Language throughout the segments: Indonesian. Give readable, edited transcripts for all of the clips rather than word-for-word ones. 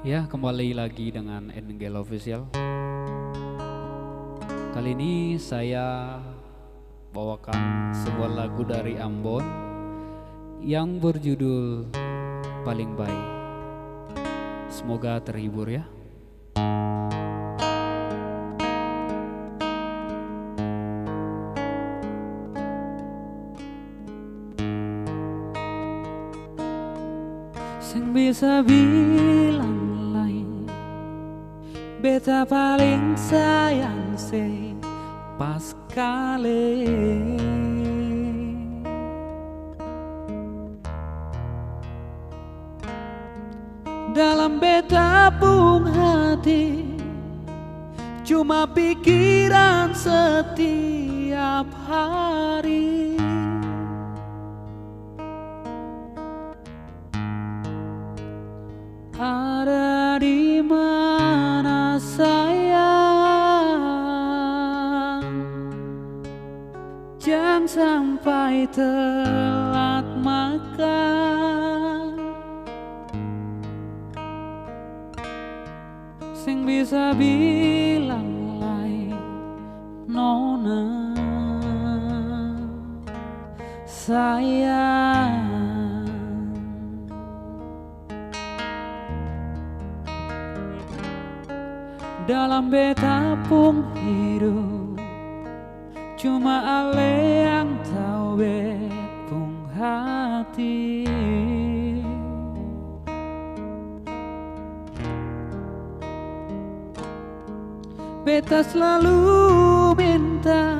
Ya, kembali lagi dengan Angel Official. Kali ini saya bawakan sebuah lagu dari Ambon yang berjudul Paling Baik. Semoga terhibur ya. Sing bisa bilang lain, beta paling sayang se pas kali. Dalam beta pung hati cuma pikiran setiap hari. Ada di mana sayang? Jangan sampai telat makan. Sing bisa bilang lain nona sayang. Dalam beta pung hidup cuma ale yang tahu bet pung hati. Beta selalu minta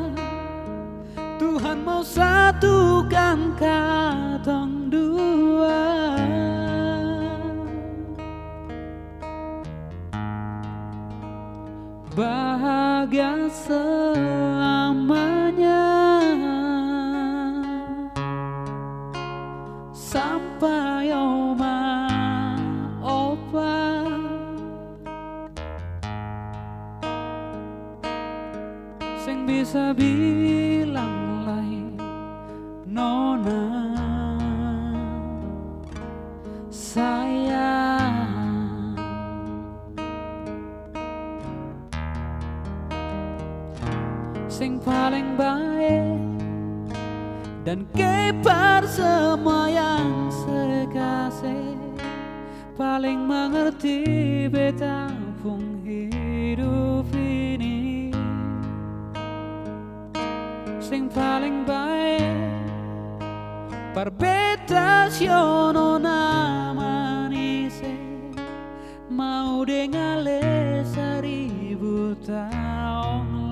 Tuhan mau satukan katong dua. Bahagia selamanya sampai oma opa. Sing bisa bilang lain nona sayang. Sing paling baik dan kepar semua yang sekasih, paling mengerti beta pung hidup ini. Sing paling baik par beta siono nama nise, mau dengale 1000 tahun